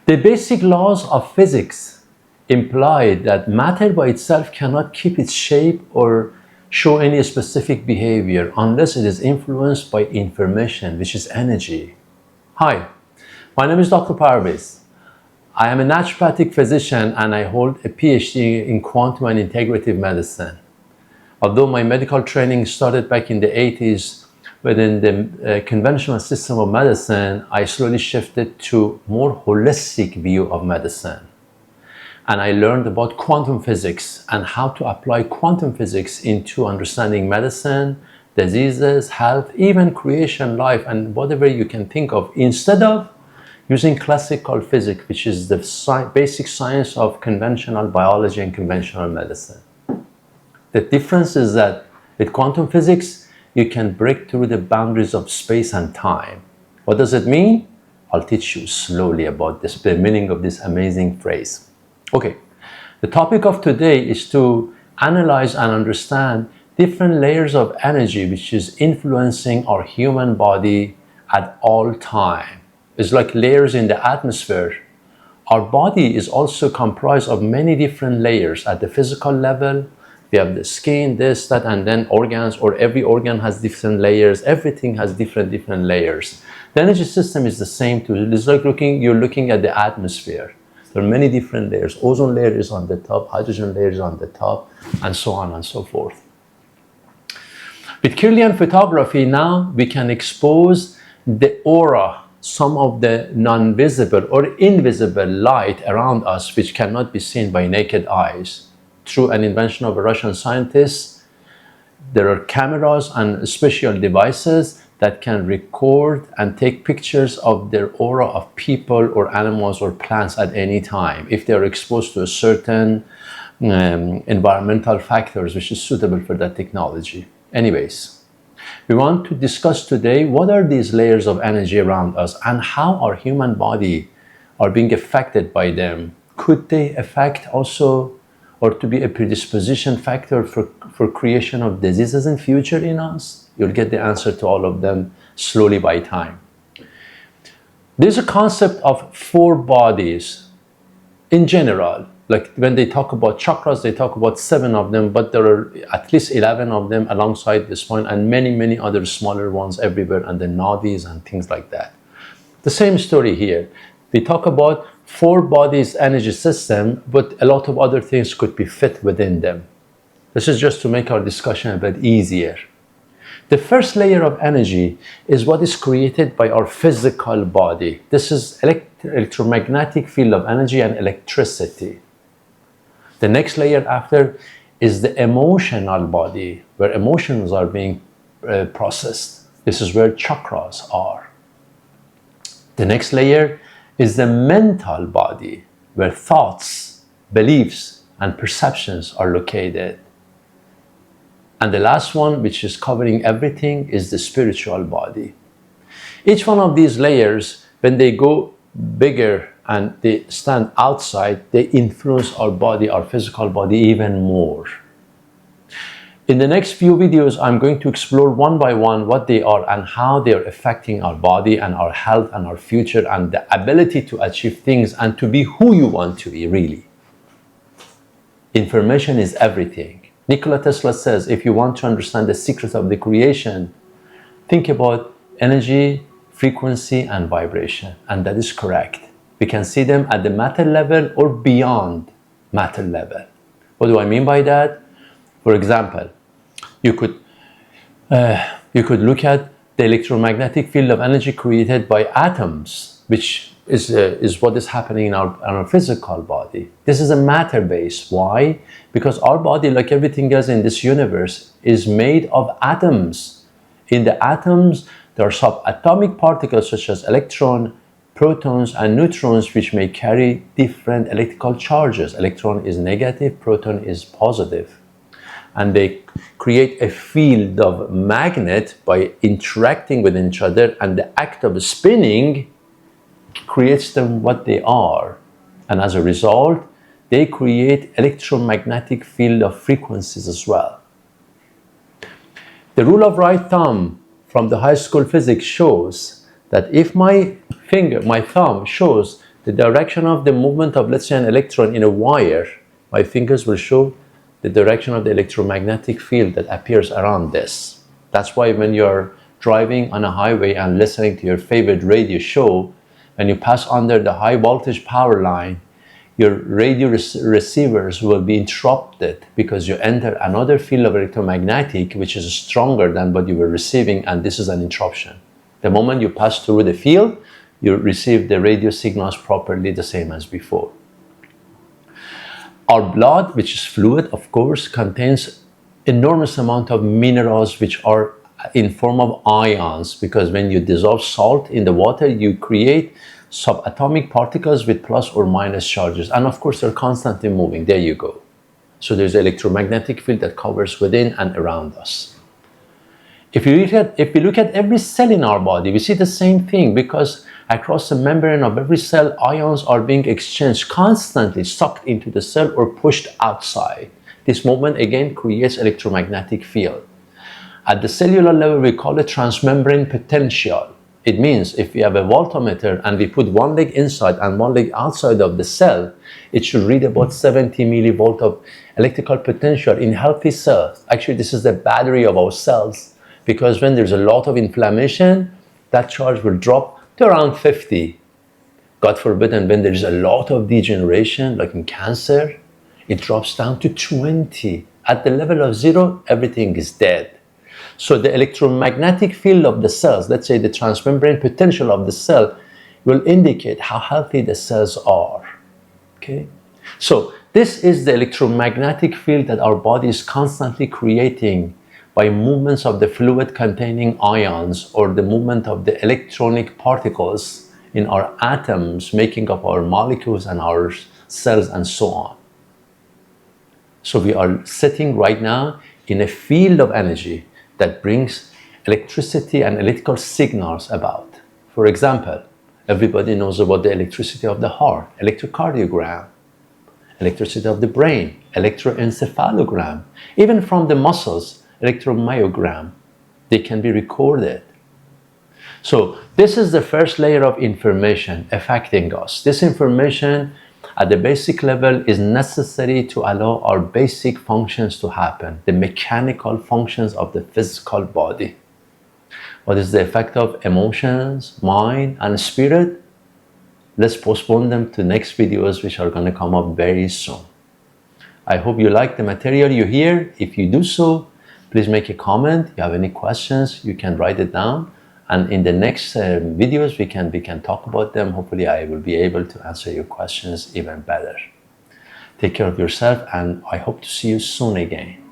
The basic laws of physics imply that matter by itself cannot keep its shape or show any specific behavior unless it is influenced by information, which is energy. Hi, my name is Dr. Parviz. I am a naturopathic physician and I hold a Ph.D. in quantum and integrative medicine. Although my medical training started back in the 80s within the conventional system of medicine, I slowly shifted to more holistic view of medicine. And I learned about quantum physics and how to apply quantum physics into understanding medicine, diseases, health, even creation, life, and whatever you can think of, instead of using classical physics, which is the basic science of conventional biology and conventional medicine. The difference is that with quantum physics, you can break through the boundaries of space and time. What does it mean? I'll teach you slowly about this, the meaning of this amazing phrase. Okay, the topic of today is to analyze and understand different layers of energy which is influencing our human body at all time. It's like layers in the atmosphere. Our body is also comprised of many different layers at the physical level. We have the skin, this, that, and then organs, or every organ has different layers. Everything has different layers. The energy system is the same too. It's like you're looking at the atmosphere. There are many different layers. Ozone layer is on the top, hydrogen layer is on the top, and so on and so forth. With Kirlian photography now, we can expose the aura, some of the non-visible or invisible light around us which cannot be seen by naked eyes. Through an invention of a Russian scientist, there are cameras and special devices that can record and take pictures of their aura of people or animals or plants at any time if they are exposed to a certain environmental factors which is suitable for that technology. Anyways, we want to discuss today what are these layers of energy around us and how our human body are being affected by them. Could they affect also or to be a predisposition factor for creation of diseases in future in us? You'll get the answer to all of them slowly by time. There's a concept of 4 bodies in general. Like when they talk about chakras, they talk about 7 of them, but there are at least 11 of them alongside the spine and many other smaller ones everywhere, and the nadis and things like that. The same story here. They talk about 4 bodies energy system, but a lot of other things could be fit within them. This is just to make our discussion a bit easier. The first layer of energy is what is created by our physical body. This is electromagnetic field of energy and electricity. The next layer after is the emotional body, where emotions are being processed. This is where chakras are. The next layer is the mental body, where thoughts, beliefs, and perceptions are located. And the last one, which is covering everything, is the spiritual body. Each one of these layers, when they go bigger and they stand outside, they influence our body, our physical body, even more. In the next few videos, I'm going to explore one by one what they are and how they are affecting our body and our health and our future and the ability to achieve things and to be who you want to be, really. Information is everything. Nikola Tesla says, if you want to understand the secret of the creation, think about energy, frequency, and vibration. And that is correct. We can see them at the matter level or beyond matter level. What do I mean by that? For example, you could look at the electromagnetic field of energy created by atoms, which is what is happening in our physical body. This is a matter base. Why? Because our body, like everything else in this universe, is made of atoms. In the atoms, there are subatomic particles such as electron, protons, and neutrons, which may carry different electrical charges. Electron is negative, proton is positive. And they create a field of magnet by interacting with each other, and the act of spinning creates them what they are. And as a result, they create electromagnetic field of frequencies as well. The rule of right thumb from the high school physics shows that if my thumb shows The direction of the movement of, let's say, an electron in a wire, my fingers will show the direction of the electromagnetic field that appears around this. That's why when you're driving on a highway and listening to your favorite radio show, when you pass under the high voltage power line, your radio receivers will be interrupted because you enter another field of electromagnetic which is stronger than what you were receiving, and this is an interruption. The moment you pass through the field, you receive the radio signals properly, the same as before. Our blood, which is fluid, of course, contains enormous amount of minerals which are in form of ions, because when you dissolve salt in the water, you create subatomic particles with plus or minus charges, and of course they're constantly moving. There you go. So there's an electromagnetic field that covers within and around us. If we look at every cell in our body, we see the same thing, because across the membrane of every cell, ions are being exchanged, constantly sucked into the cell or pushed outside. This movement again creates electromagnetic field. At the cellular level, we call it transmembrane potential. It means if we have a voltmeter and we put one leg inside and one leg outside of the cell, it should read about 70 millivolt of electrical potential in healthy cells. Actually, this is the battery of our cells, because when there's a lot of inflammation, that charge will drop to around 50. God forbid, and when there's a lot of degeneration, like in cancer, it drops down to 20. At the level of 0, everything is dead. So the electromagnetic field of the cells, let's say the transmembrane potential of the cell, will indicate how healthy the cells are. Okay? So this is the electromagnetic field that our body is constantly creating by movements of the fluid containing ions, or the movement of the electronic particles in our atoms making up our molecules and our cells and so on. So we are sitting right now in a field of energy that brings electricity and electrical signals about. For example, everybody knows about the electricity of the heart, electrocardiogram, electricity of the brain, electroencephalogram, even from the muscles, electromyogram. They can be recorded. So this is the first layer of information affecting us. This information at the basic level is necessary to allow our basic functions to happen, the mechanical functions of the physical body. What is the effect of emotions, mind, and spirit? Let's postpone them to next videos, which are going to come up very soon. I hope you like the material you hear. If you do so, please make a comment. If you have any questions, you can write it down. And in the next videos, we can talk about them. Hopefully, I will be able to answer your questions even better. Take care of yourself, and I hope to see you soon again.